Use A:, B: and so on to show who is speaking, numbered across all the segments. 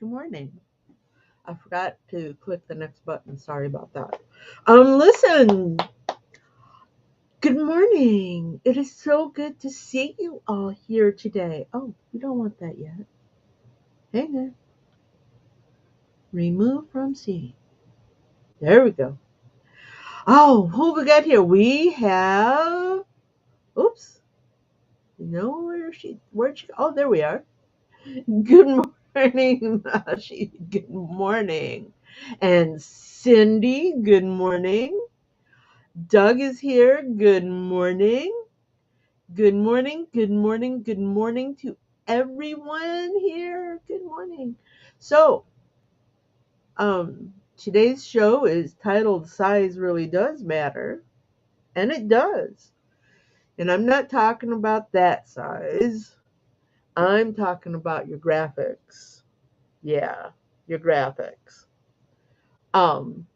A: Good morning. I forgot to click the next button. Sorry about that. Listen. Good morning. It is so good to see you all here today. Oh, we don't want that yet. Hang on. Remove from scene. There we go. Oh, who we got here? We have. Oops. Where'd she? Oh, there we are. Good morning, Good morning. And Cindy, good morning. Doug is here. Good morning. Good morning. Good morning. Good morning to everyone here. Good morning. So, today's show is titled Size Really Does Matter. And it does. And I'm not talking about that size. I'm talking about your graphics. Yeah, your graphics. Um,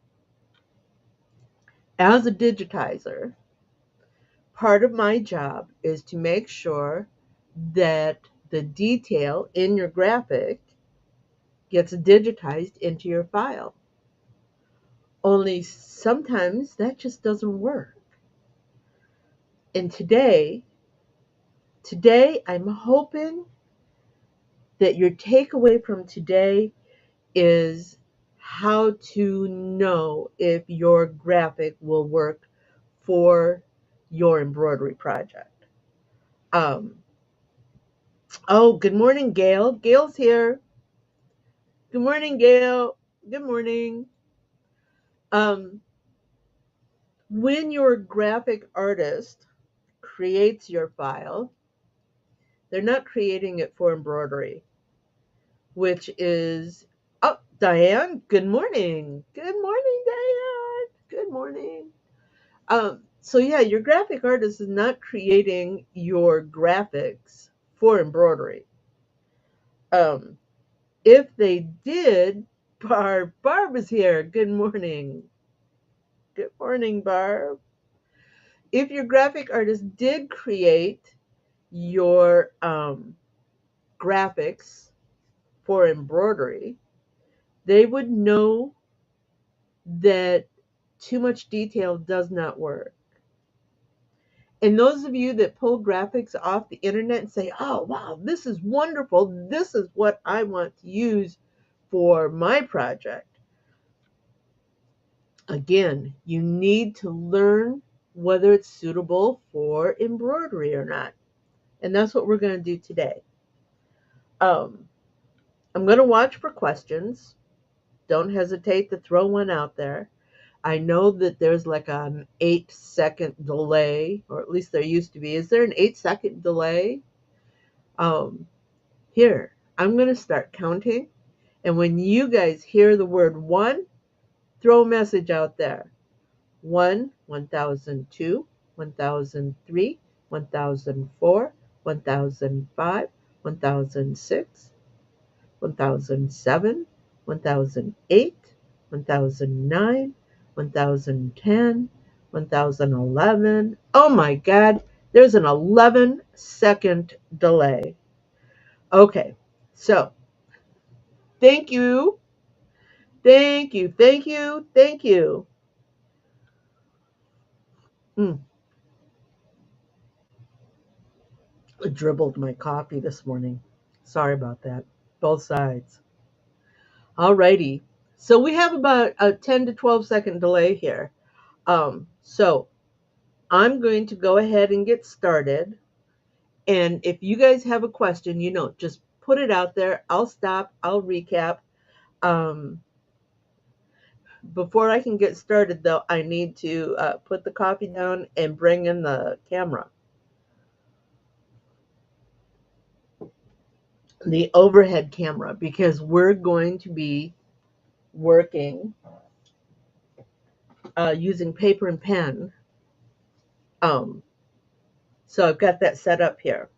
A: as a digitizer, part of my job is to make sure that the detail in your graphic gets digitized into your file. Only sometimes that just doesn't work. And today I'm hoping that your takeaway from today is how to know if your graphic will work for your embroidery project. Um, oh, good morning, Gail. Gail's here. Good morning, Gail. Good morning. Um, when your graphic artist creates your file, they're not creating it for embroidery, which is, oh, Diane, good morning. Good morning, Diane. Good morning. So yeah, your graphic artist is not creating your graphics for embroidery. Um, if they did, Barb is here. Good morning. Good morning, Barb. If your graphic artist did create your graphics for embroidery, they would know that too much detail does not work. And those of you that pull graphics off the internet and say, oh, wow, this is wonderful. This is what I want to use for my project. Again, you need to learn whether it's suitable for embroidery or not. And that's what we're going to do today. I'm going to watch for questions. Don't hesitate to throw one out there. I know that there's like an 8-second delay, or at least there used to be. Is there an 8-second delay? Here, I'm going to start counting. And when you guys hear the word one, throw a message out there. 1, 1002, 1003, 1004, 1005, 1006, 1007, 1008, 1009, 1010, 1011. Oh my God, there's an 11-second delay. Okay, so thank you, thank you, thank you, thank you. I dribbled my coffee this morning. Sorry about that. Both sides. Alrighty. So we have about a 10 to 12-second delay here. So I'm going to go ahead and get started. And if you guys have a question, just put it out there. I'll stop. I'll recap. Before I can get started, though, I need to put the coffee down and bring in the camera. The overhead camera, because we're going to be working using paper and pen. So I've got that set up here.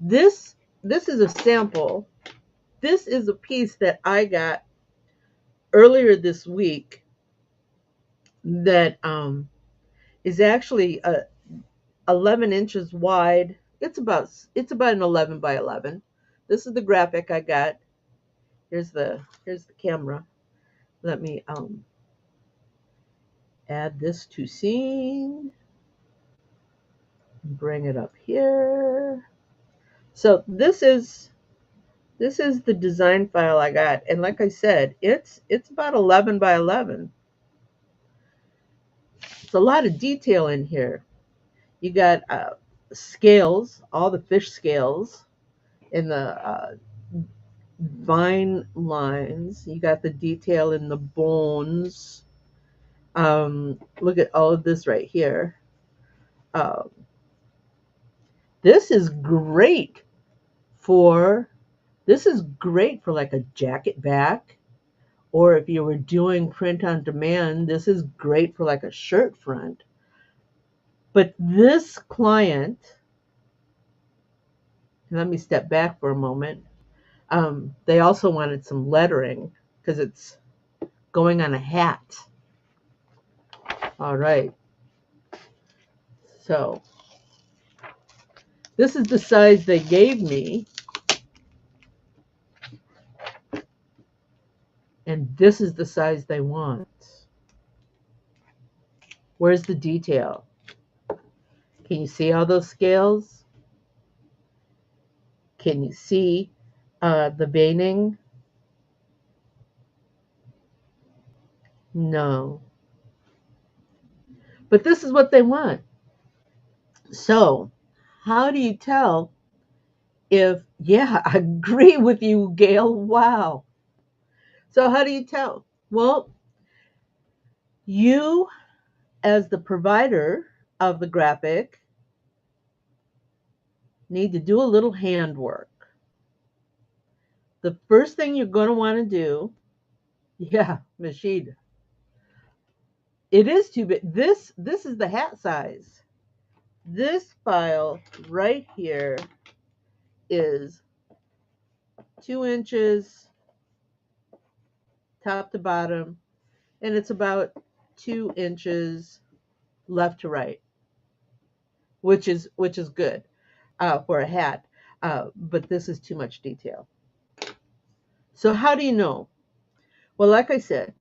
A: This is a sample. This is a piece that I got earlier this week that is actually 11 inches wide. It's about an 11 by 11. This is the graphic I got. Here's the camera. Let me add this to scene. Bring it up here. So this is the design file I got, and like I said, it's about 11 by 11. It's a lot of detail in here. You got scales, all the fish scales, in the vine lines. You got the detail in the bones. Look at all of this right here. Um, this is great for like a jacket back, or if you were doing print on demand, this is great for like a shirt front. But this client, let me step back for a moment. They also wanted some lettering because it's going on a hat. All right. So this is the size they gave me. And this is the size they want. Where's the detail? Can you see all those scales? Can you see the veining? No. But this is what they want. So how do you tell if, yeah, I agree with you, Gail. Wow. So how do you tell? Well, you, as the provider of the graphic, need to do a little handwork. The first thing you're going to want to do, yeah, Mashid, it is too big. This is the hat size. This file right here is 2 inches top to bottom, and it's about 2 inches left to right, which is good for a hat. But this is too much detail. So how do you know? Well, like I said,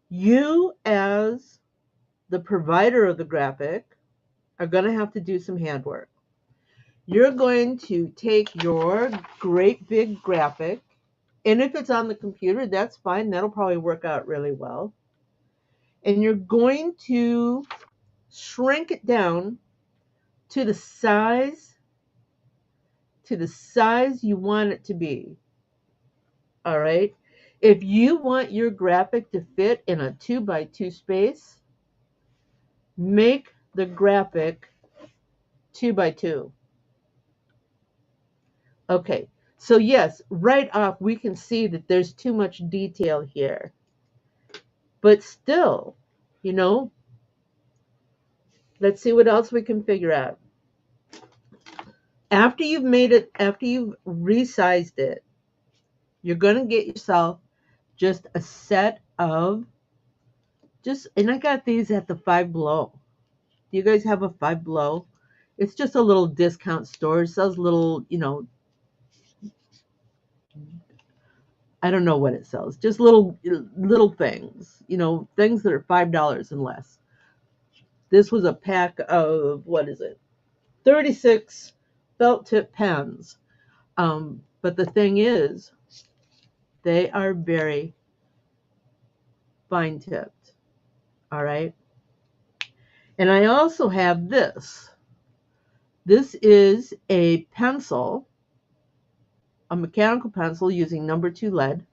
A: you as the provider of the graphic are going to have to do some handwork. You're going to take your great big graphic, and if it's on the computer, that's fine. That'll probably work out really well. And you're going to shrink it down to the size you want it to be. All right? If you want your graphic to fit in a 2x2 space, make the graphic 2x2. Okay, so yes, right off we can see that there's too much detail here. But still, you know, let's see what else we can figure out. After you've resized it, you're going to get yourself just a set of, and I got these at the Five Below. Do you guys have a Five Below? It's just a little discount store. It sells little, I don't know what it sells. Just little things, things that are $5 and less. This was a pack of, what is it? 36 felt tip pens. But the thing is, they are very fine tipped. All right. And I also have this. This is a pencil, a mechanical pencil using number 2 lead.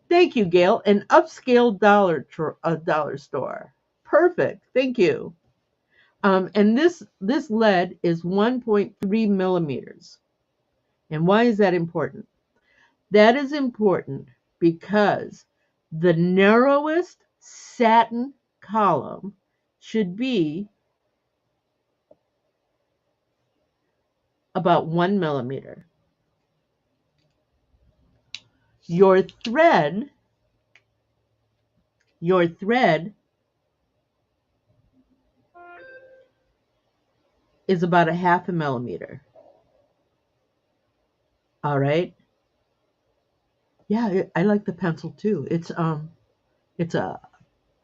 A: Thank you, Gail. An upscale dollar store. Perfect. Thank you. And this lead is 1.3 millimeters. And why is that important? That is important because the narrowest satin column should be about 1 millimeter. Your thread is about a 0.5 millimeter. All right. Yeah, I like the pencil too. It's a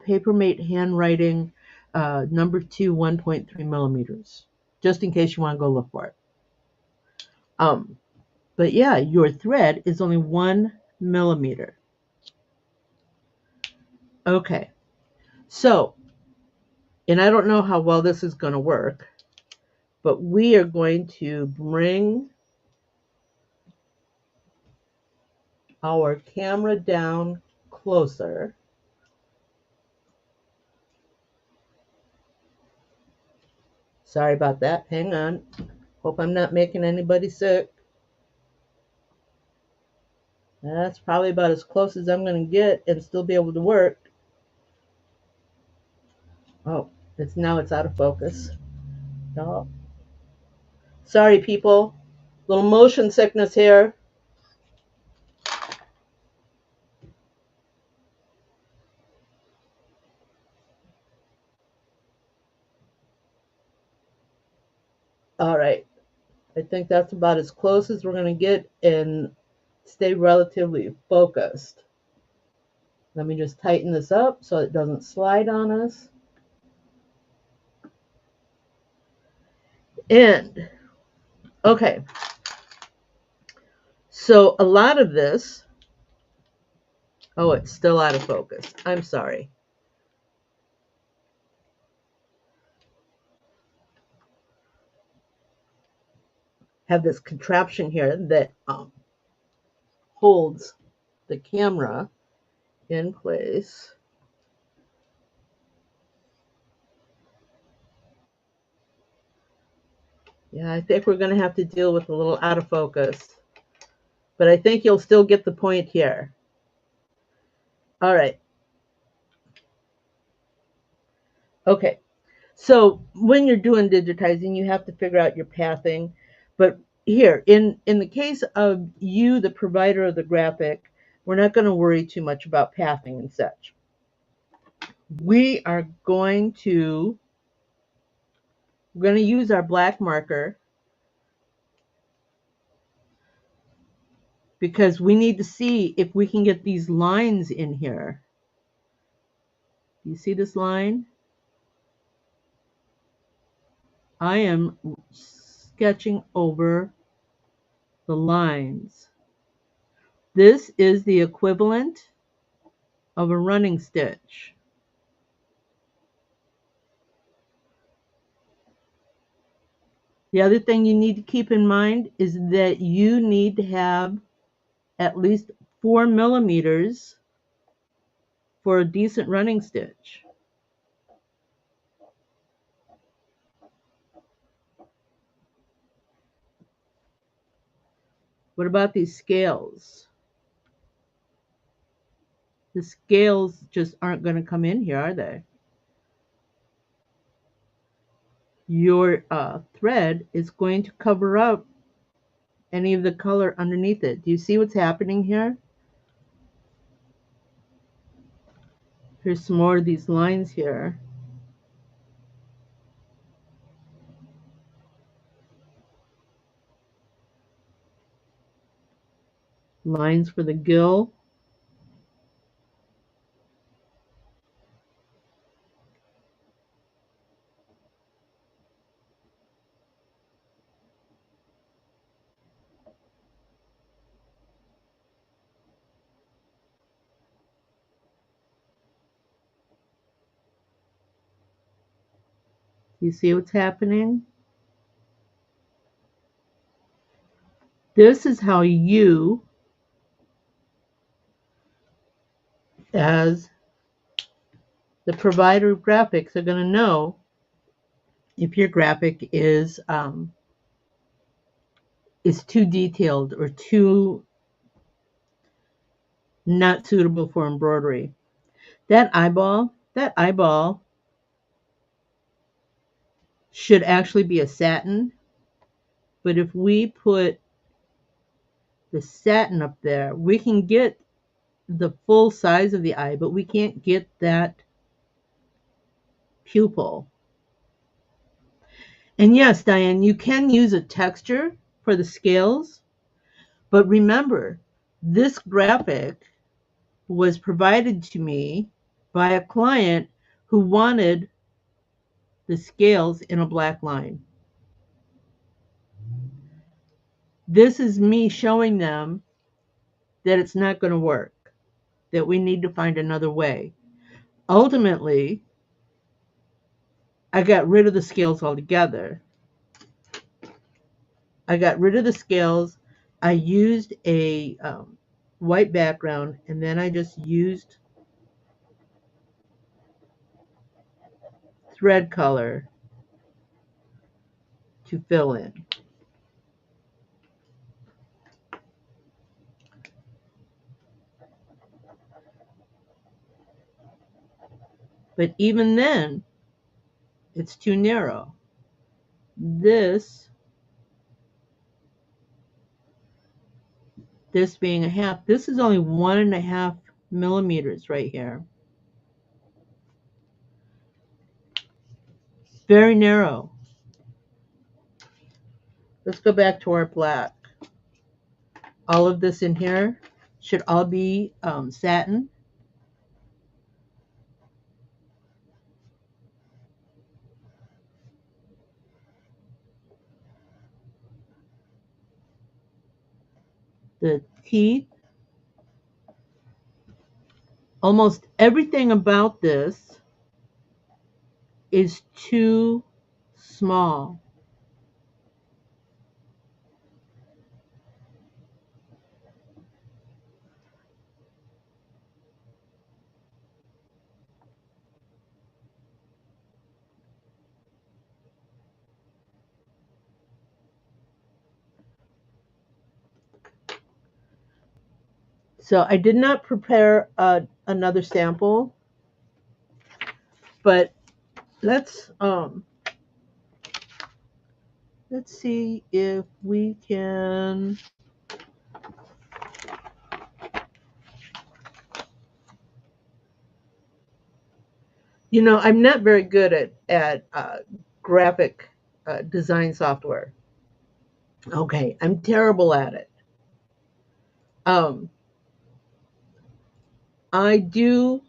A: Papermate handwriting, number two, 1.3 millimeters, just in case you want to go look for it. Um, but yeah, your thread is only 1 millimeter. Okay, so, and I don't know how well this is going to work, but we are going to bring our camera down closer. Sorry about that. Hang on. Hope I'm not making anybody sick. That's probably about as close as I'm going to get and still be able to work. Oh, it's out of focus. Oh. Sorry, people. Little motion sickness here. All right. I think that's about as close as we're going to get and stay relatively focused. Let me just tighten this up so it doesn't slide on us. And, okay. So a lot of this, oh, it's still out of focus. I'm sorry. Have this contraption here that holds the camera in place. Yeah, I think we're going to have to deal with a little out of focus. But I think you'll still get the point here. All right. Okay. So when you're doing digitizing, you have to figure out your pathing. But here, in the case of you, the provider of the graphic, we're not going to worry too much about pathing and such. We are we're going to use our black marker because we need to see if we can get these lines in here. You see this line? I am sketching over the lines. This is the equivalent of a running stitch. The other thing you need to keep in mind is that you need to have at least 4 millimeters for a decent running stitch. What about these scales? The scales just aren't going to come in here, are they? Your thread is going to cover up any of the color underneath it. Do you see what's happening here? Here's some more of these lines here. Lines for the gill. You see what's happening? This is how you, as the provider of graphics, are going to know if your graphic is too detailed or too not suitable for embroidery. That eyeball should actually be a satin, but if we put the satin up there, we can get the full size of the eye, but we can't get that pupil. And yes, Diane, you can use a texture for the scales, But remember, this graphic was provided to me by a client who wanted the scales in a black line. This is me showing them that it's not going to work, that we need to find another way. Ultimately, I got rid of the scales altogether. I got rid of the scales. I used a white background, and then I just used thread color to fill in. But even then, it's too narrow. This being a half, this is only 1.5 millimeters right here. Very narrow. Let's go back to our black. All of this in here should all be satin. The teeth, almost everything about this is too small. So I did not prepare another sample, but let's see if we can. You know, I'm not very good at graphic design software. Okay, I'm terrible at it. Um, I do.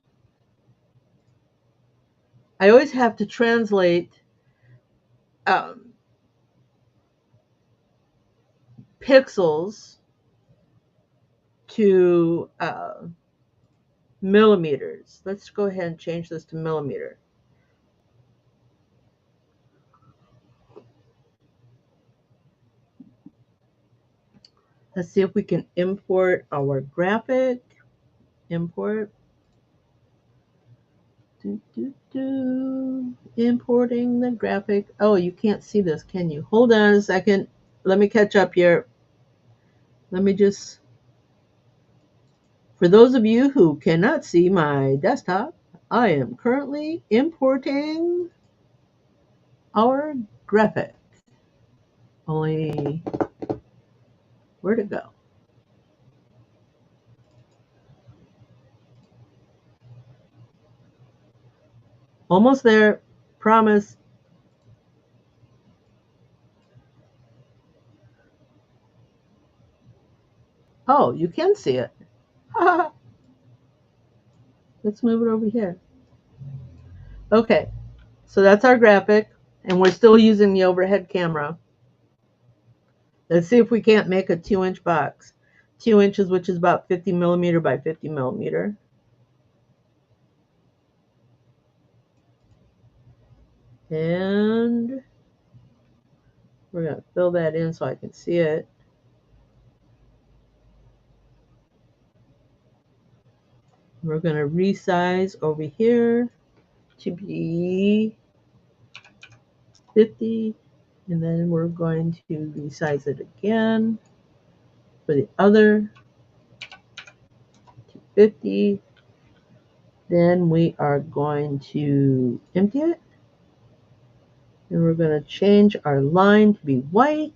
A: I always have to translate um, pixels to millimeters. Let's go ahead and change this to millimeter. Let's see if we can import our graphic. Import. Importing the graphic. Oh, you can't see this, can you? Hold on a second. Let me catch up here. Let me just, for those of you who cannot see my desktop, I am currently importing our graphic. Only, where'd it go? Almost there. Promise. Oh, you can see it. Let's move it over here. Okay, so that's our graphic, and we're still using the overhead camera. Let's see if we can't make a 2-inch box. 2 inches, which is about 50 millimeter by 50 millimeter. And we're going to fill that in so I can see it. We're going to resize over here to be 50. And then we're going to resize it again for the other to 50. Then we are going to empty it. And we're going to change our line to be white.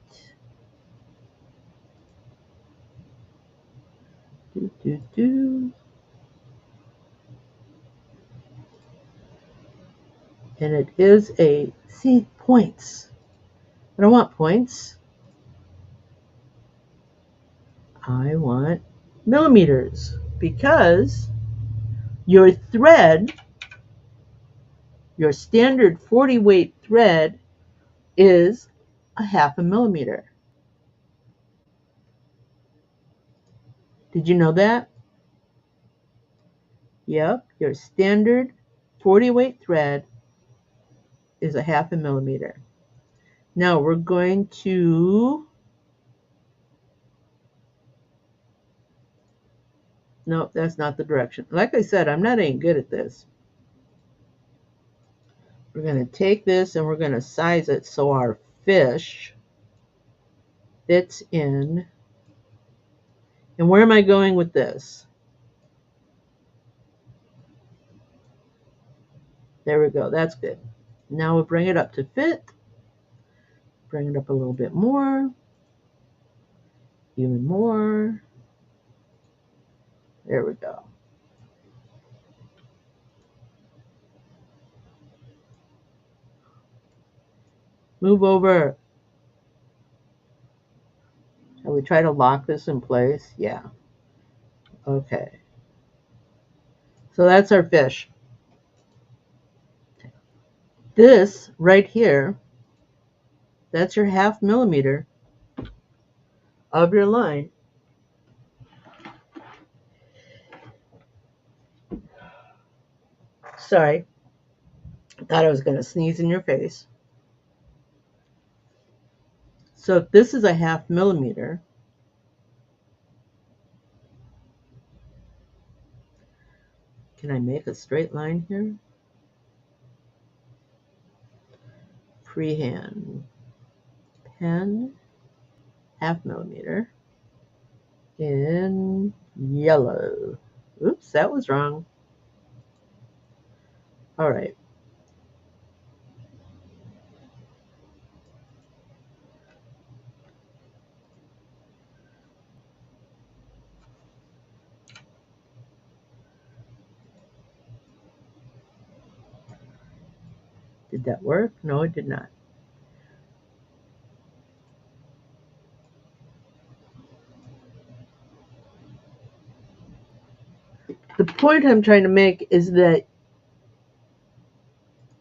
A: Do, do, do. And it is a, see, points. I don't want points. I want millimeters because your thread, your standard 40 weight thread, is a half a millimeter. Did you know that? Yep, your standard 40 weight thread is a half a millimeter. Now we're going to, no, that's not the direction. Like I said, I'm not any good at this. We're going to take this and we're going to size it so our fish fits in. And where am I going with this? There we go. That's good. Now we'll bring it up to fit. Bring it up a little bit more. Even more. There we go. Move over. Shall we try to lock this in place? Yeah. Okay. So that's our fish. This right here, that's your half millimeter of your line. Sorry. Thought I was going to sneeze in your face. So if this is a half millimeter, can I make a straight line here? Freehand pen, half millimeter in yellow. Oops, that was wrong. All right. Did that work? No, it did not. The point I'm trying to make is that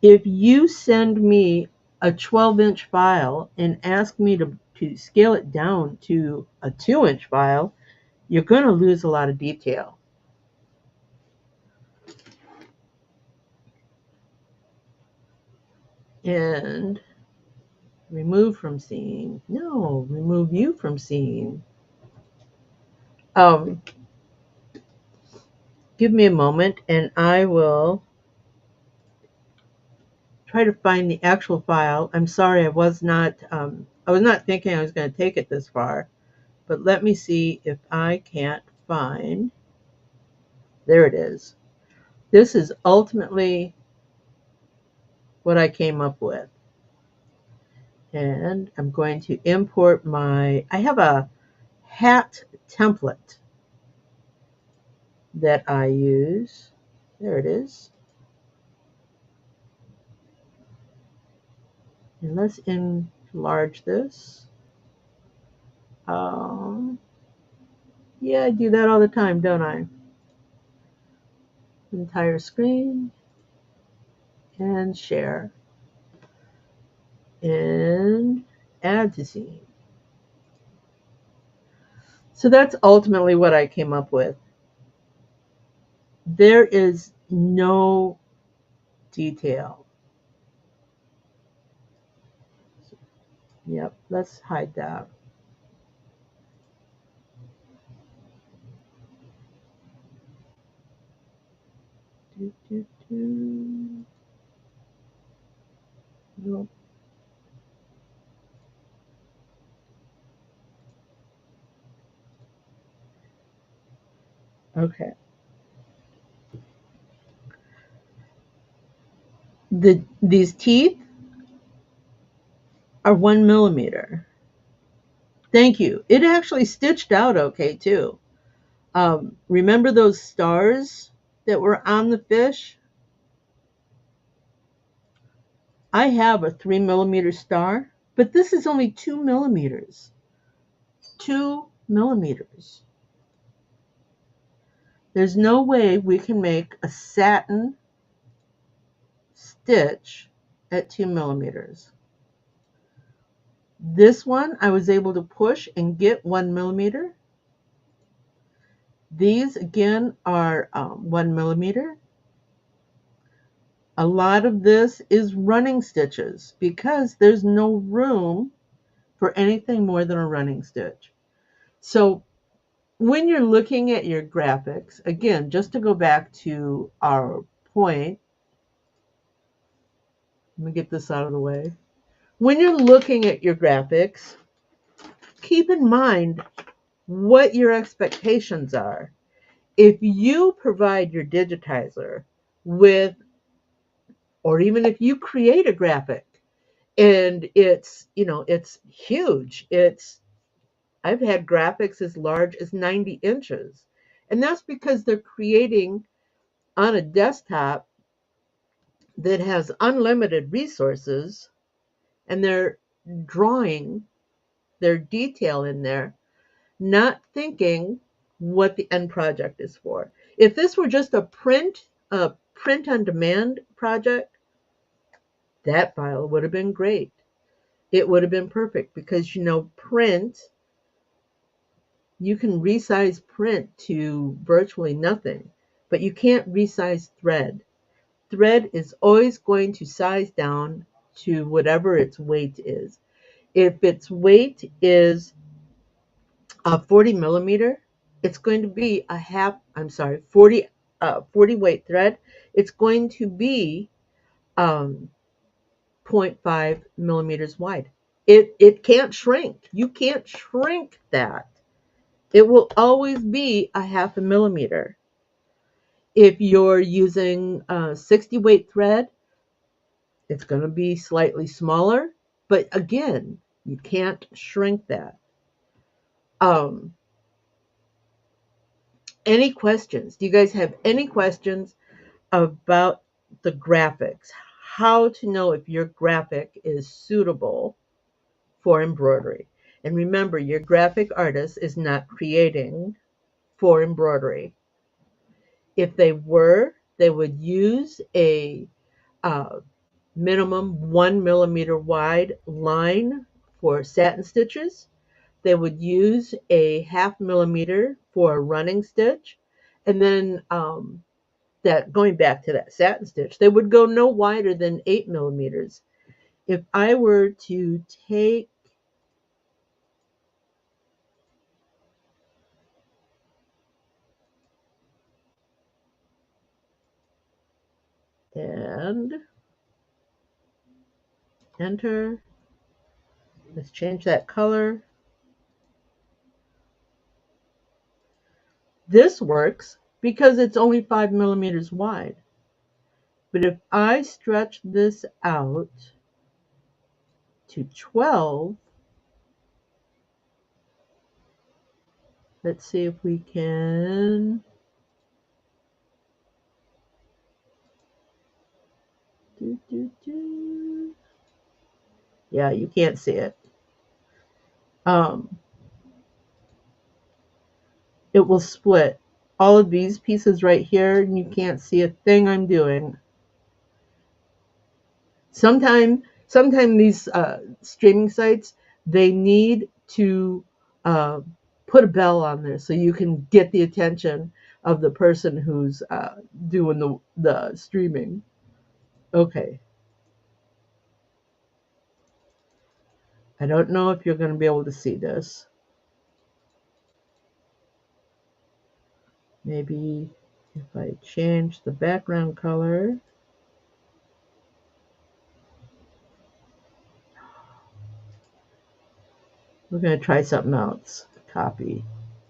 A: if you send me a 12-inch file and ask me to scale it down to a 2-inch file, you're going to lose a lot of detail. And remove from scene. No, remove you from scene. Give me a moment and I will try to find the actual file. I'm sorry, I was not thinking I was going to take it this far, but let me see if I can't find. There it is. This is ultimately what I came up with. And I'm going to import I have a hat template that I use. There it is. And let's enlarge this. Yeah, I do that all the time, don't I? Entire screen and share and add to scene. So that's ultimately what I came up with. There is no detail. Yep, let's hide that. Nope. Okay. These teeth are 1 millimeter. Thank you. It actually stitched out okay too. Remember those stars that were on the fish? I have a 3 millimeter star, but this is only 2 millimeters. 2 millimeters. There's no way we can make a satin stitch at 2 millimeters. This one I was able to push and get 1 millimeter. These again are 1 millimeter. A lot of this is running stitches because there's no room for anything more than a running stitch. So when you're looking at your graphics, again, just to go back to our point, let me get this out of the way. When you're looking at your graphics, keep in mind what your expectations are. If you provide your digitizer with, or even if you create a graphic and it's huge, I've had graphics as large as 90 inches. And that's because they're creating on a desktop that has unlimited resources and they're drawing their detail in there, not thinking what the end project is for. If this were just a print on demand project, that file would have been great. It would have been perfect because print, you can resize print to virtually nothing, but you can't resize thread. Thread is always going to size down to whatever its weight is. If its weight is a 40 millimeter, it's going to be 40 weight thread. It's going to be um, 0.5 millimeters wide. It can't shrink. You can't shrink that. It will always be a half a millimeter. If you're using 60 weight thread, it's going to be slightly smaller, but again, you can't shrink that. Um, any questions? Do you guys have any questions about the graphics? How to know if your graphic is suitable for embroidery? And remember, your graphic artist is not creating for embroidery. If they were, they would use a uh, minimum 1 millimeter wide line for satin stitches. They would use a half millimeter for a running stitch. And then that going back to that satin stitch, they would go no wider than 8 millimeters. If I were to take and enter, let's change that color. This works because it's only 5 millimeters wide. But if I stretch this out to 12, let's see if we can. Yeah, you can't see it. Um, it will split all of these pieces right here, and you can't see a thing I'm doing. Sometime these streaming sites, they need to uh, put a bell on there so you can get the attention of the person who's doing the streaming. Okay. I don't know if you're going to be able to see this. Maybe if I change the background color. We're going to try something else. Copy,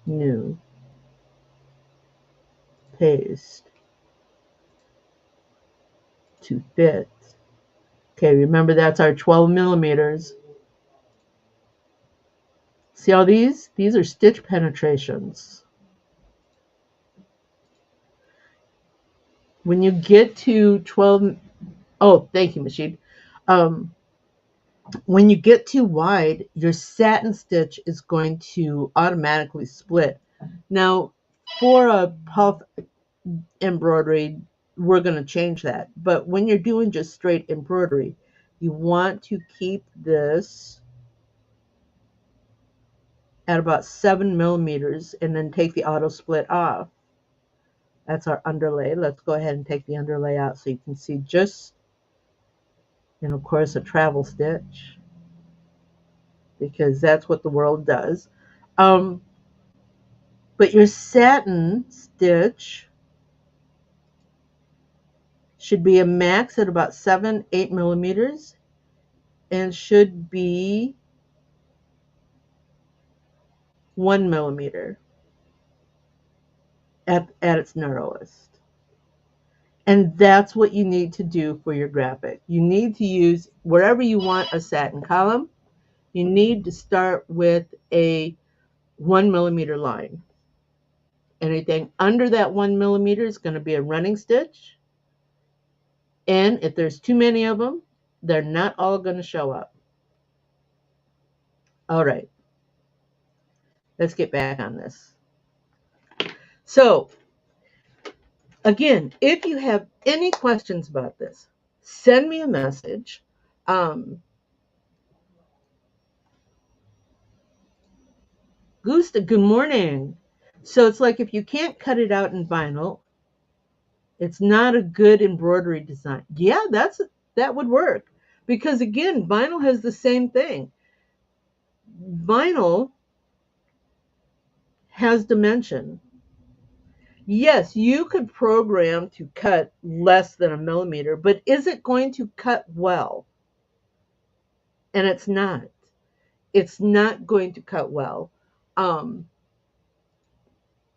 A: new, paste, to fit. Okay, remember that's our 12 millimeters. See all these? These are stitch penetrations. When you get to 12, oh, thank you, machine. Um, When you get too wide, your satin stitch is going to automatically split. Now, for a puff embroidery, we're going to change that. But when you're doing just straight embroidery, you want to keep this at about 7 millimeters and then take the auto split off. That's our underlay. Let's go ahead and take the underlay out so you can see just, and of course, a travel stitch, because that's what the world does. Um, but your satin stitch should be a max at about 7-8 millimeters and should be 1 millimeter at its narrowest. And that's what you need to do for your graphic. You need to use, wherever you want a satin column, you need to start with a 1 millimeter line. Anything under that 1 millimeter is going to be a running stitch. And if there's too many of them, they're not all going to show up. All right, let's get back on this. So again, if you have any questions about this, send me a message. Gusta, good morning. So it's like if you can't cut it out in vinyl, it's not a good embroidery design. Yeah, that would work. Because again, vinyl has the same thing. Vinyl has dimension. Yes, you could program to cut less than 1 millimeter, but is it going to cut well? And it's not. It's not going to cut well. Um,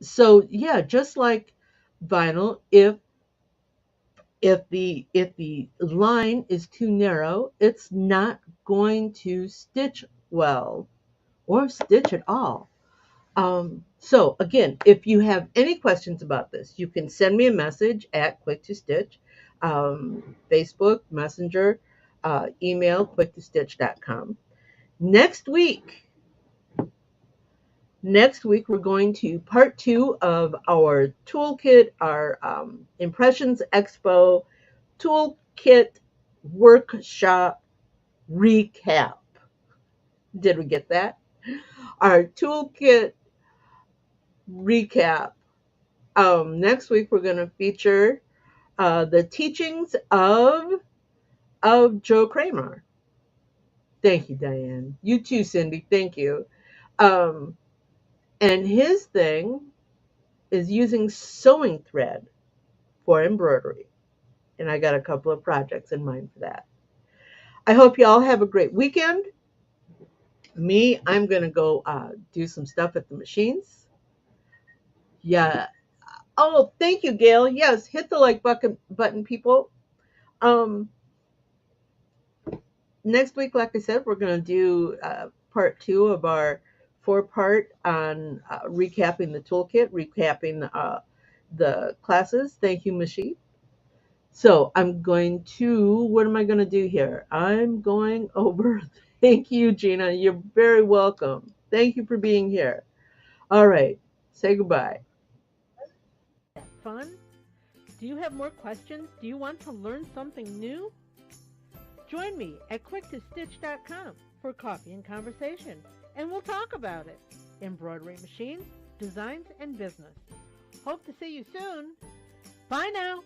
A: so yeah, just like vinyl, if the line is too narrow, it's not going to stitch well or stitch at all. So again, if you have any questions about this, you can send me a message at Quick to Stitch, Facebook, Messenger, email quicktostitch.com. Next week, we're going to part 2 of our toolkit, our Impressions Expo toolkit workshop recap. Did we get that? Our toolkit recap. Next week, we're going to feature the teachings of Joe Kramer. Thank you, Diane. You too, Cindy. Thank you. Um, and his thing is using sewing thread for embroidery. And I got a couple of projects in mind for that. I hope you all have a great weekend. Me, I'm going to go do some stuff at the machines. Yeah. Oh, thank you, Gail. Yes, hit the like button, people. Um, Next week, like I said, we're going to do part 2 of our 4-part on recapping the toolkit, recapping the classes. Thank you, Mashi. So I'm going to, what am I going to do here? I'm going over, thank you, Gina. You're very welcome. Thank you for being here. All right, say goodbye. Fun? Do you have more questions? Do you want to learn something new? Join me at quicktostitch.com for coffee and conversation, and we'll talk about it. Embroidery machines, designs, and business. Hope to see you soon. Bye now.